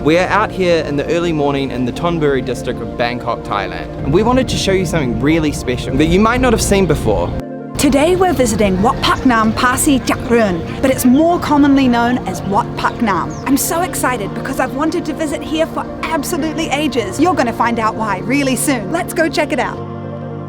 We are out here in the early morning in the Thonburi district of Bangkok, Thailand, and we wanted to show you something really special that you might not have seen before. Today we're visiting Wat Paknam Phasi Charoen, but it's more commonly known as Wat Paknam. I'm so excited because I've wanted to visit here for absolutely ages. You're going to find out why really soon. Let's go check it out.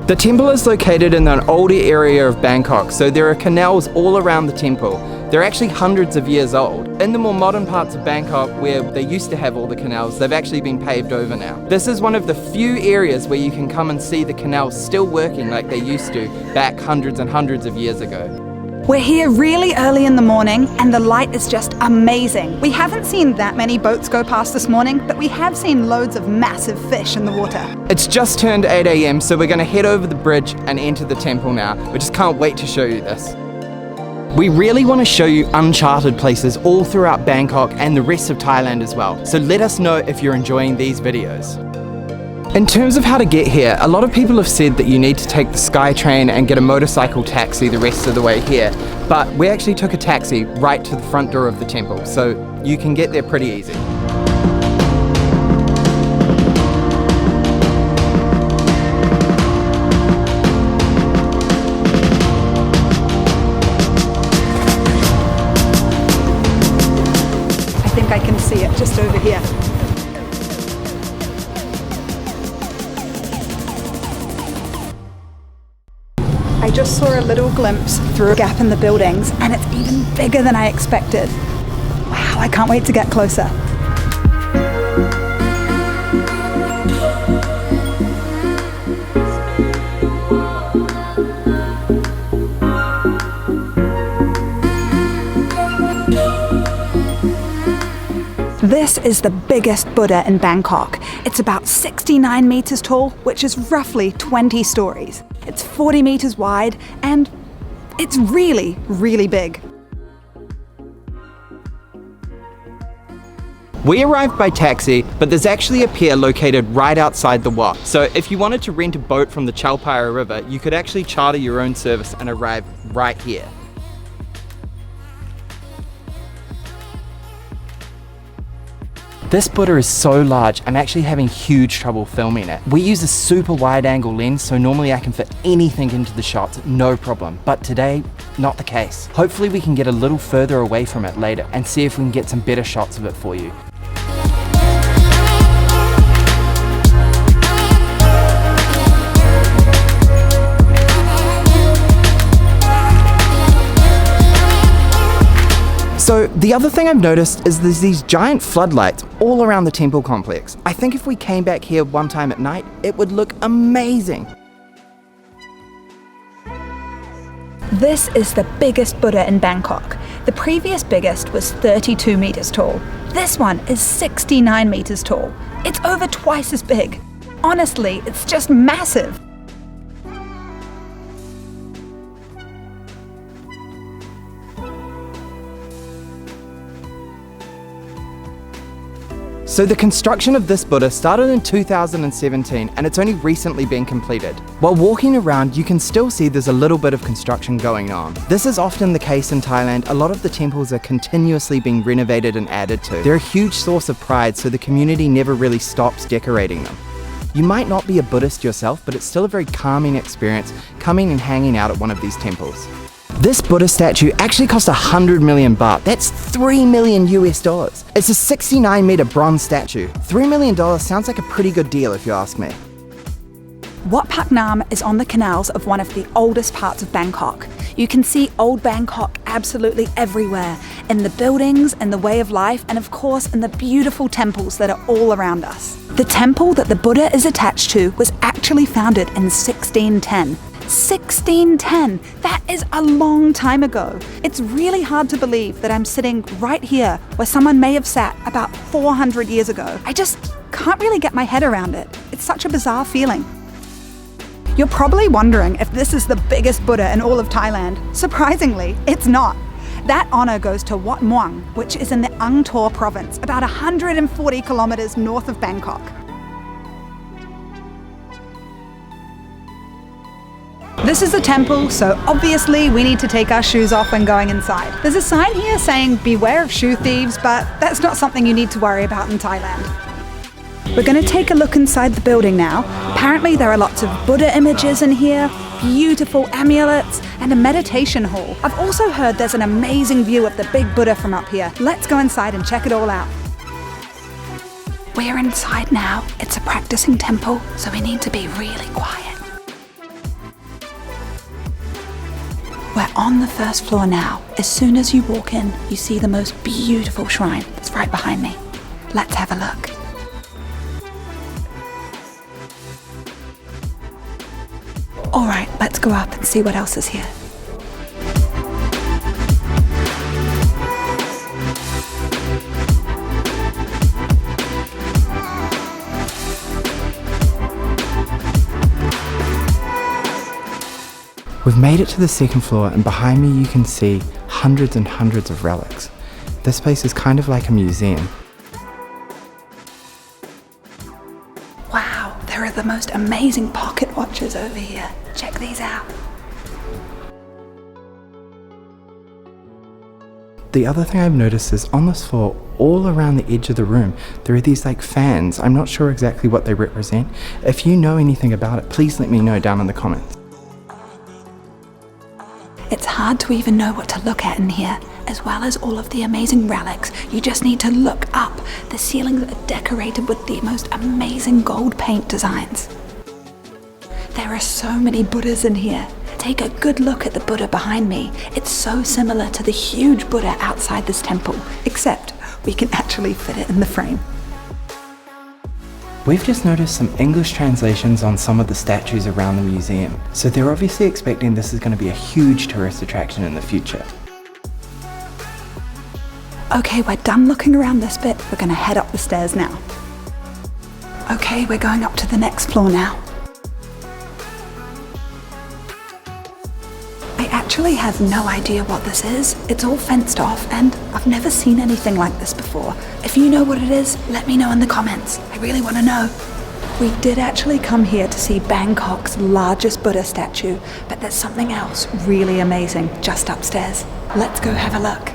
The temple is located in an older area of Bangkok, so there are canals all around the temple. They're actually hundreds of years old. In the more modern parts of Bangkok, where they used to have all the canals, they've actually been paved over now. This is one of the few areas where you can come and see the canals still working like they used to back hundreds and hundreds of years ago. We're here really early in the morning and the light is just amazing. We haven't seen that many boats go past this morning, but we have seen loads of massive fish in the water. It's just turned 8 AM, so we're going to head over the bridge and enter the temple now. We just can't wait to show you this. We really want to show you uncharted places all throughout Bangkok and the rest of Thailand as well, so let us know if you're enjoying these videos. In terms of how to get here, a lot of people have said that you need to take the SkyTrain and get a motorcycle taxi the rest of the way here, but we actually took a taxi right to the front door of the temple, so you can get there pretty easy. I think I can see it just over here. I just saw a little glimpse through a gap in the buildings and it's even bigger than I expected. Wow, I can't wait to get closer. This is the biggest Buddha in Bangkok. It's about 69 meters tall, which is roughly 20 stories. It's 40 meters wide, and it's really, really big. We arrived by taxi, but there's actually a pier located right outside the Wat. So if you wanted to rent a boat from the Chao River, you could actually charter your own service and arrive right here. This Buddha is so large, I'm actually having huge trouble filming it. We use a super wide angle lens, so normally I can fit anything into the shots, no problem. But today, not the case. Hopefully we can get a little further away from it later and see if we can get some better shots of it for you. So the other thing I've noticed is there's these giant floodlights all around the temple complex. I think if we came back here one time at night, it would look amazing. This is the biggest Buddha in Bangkok. The previous biggest was 32 meters tall. This one is 69 meters tall. It's over twice as big. Honestly, it's just massive. So the construction of this Buddha started in 2017 and it's only recently been completed. While walking around, you can still see there's a little bit of construction going on. This is often the case in Thailand. A lot of the temples are continuously being renovated and added to. They're a huge source of pride, so the community never really stops decorating them. You might not be a Buddhist yourself, but it's still a very calming experience coming and hanging out at one of these temples. This Buddha statue actually cost 100 million baht. That's $3 million US. It's a 69 meter bronze statue. $3 million sounds like a pretty good deal if you ask me. Wat Paknam is on the canals of one of the oldest parts of Bangkok. You can see old Bangkok absolutely everywhere, in the buildings, in the way of life, and of course in the beautiful temples that are all around us. The temple that the Buddha is attached to was actually founded in 1610. 1610! That is a long time ago. It's really hard to believe that I'm sitting right here where someone may have sat about 400 years ago. I just can't really get my head around it. It's such a bizarre feeling. You're probably wondering if this is the biggest Buddha in all of Thailand. Surprisingly, it's not. That honour goes to Wat Muang, which is in the Ang Thor province, about 140 kilometres north of Bangkok. This is a temple, so obviously we need to take our shoes off when going inside. There's a sign here saying beware of shoe thieves, but that's not something you need to worry about in Thailand. We're going to take a look inside the building now. Apparently there are lots of Buddha images in here, beautiful amulets, and a meditation hall. I've also heard there's an amazing view of the big Buddha from up here. Let's go inside and check it all out. We're inside now. It's a practicing temple, so we need to be really quiet. We're on the first floor now. As soon as you walk in, you see the most beautiful shrine. It's right behind me. Let's have a look. All right, let's go up and see what else is here. We've made it to the second floor, and behind me you can see hundreds and hundreds of relics. This place is kind of like a museum. Wow, there are the most amazing pocket watches over here. Check these out. The other thing I've noticed is on this floor, all around the edge of the room, there are these like fans. I'm not sure exactly what they represent. If you know anything about it, please let me know down in the comments. It's hard to even know what to look at in here. As well as all of the amazing relics, you just need to look up. The ceilings are decorated with the most amazing gold paint designs. There are so many Buddhas in here. Take a good look at the Buddha behind me. It's so similar to the huge Buddha outside this temple, except we can actually fit it in the frame. We've just noticed some English translations on some of the statues around the museum, so they're obviously expecting this is going to be a huge tourist attraction in the future. Okay, we're done looking around this bit. We're going to head up the stairs now. Okay, we're going up to the next floor now. I actually have no idea what this is. It's all fenced off and I've never seen anything like this before. If you know what it is, let me know in the comments. I really want to know. We did actually come here to see Bangkok's largest Buddha statue, but there's something else really amazing just upstairs. Let's go have a look.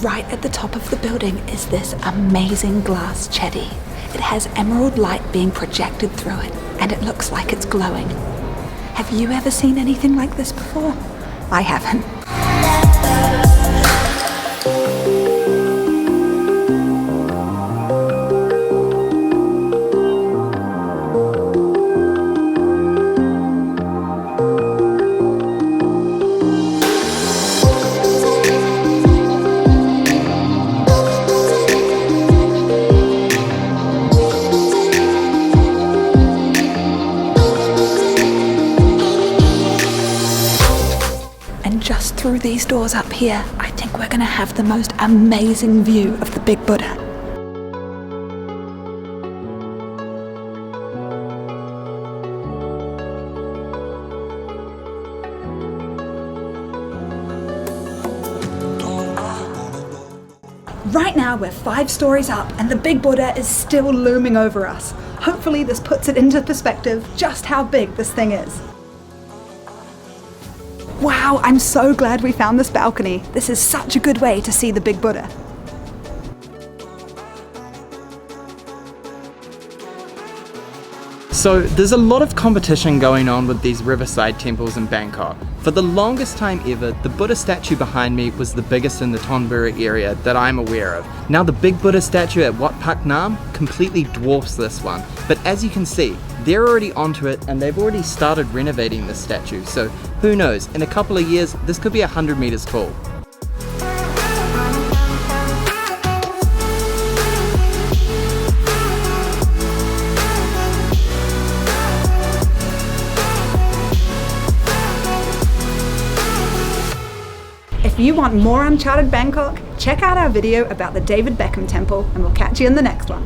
Right at the top of the building is this amazing glass jetty. It has emerald light being projected through it, and it looks like it's glowing. Have you ever seen anything like this before? I haven't. Just through these doors up here, I think we're going to have the most amazing view of the big Buddha. Right now we're 5 stories up and the big Buddha is still looming over us. Hopefully this puts it into perspective just how big this thing is. Wow, I'm so glad we found this balcony. This is such a good way to see the big Buddha. So there's a lot of competition going on with these riverside temples in Bangkok. For the longest time ever, the Buddha statue behind me was the biggest in the Thonburi area that I'm aware of. Now the big Buddha statue at Wat Paknam completely dwarfs this one. But as you can see, they're already onto it and they've already started renovating this statue. So who knows, in a couple of years, this could be 100 meters tall. If you want more Uncharted Bangkok, check out our video about the David Beckham Temple and we'll catch you in the next one.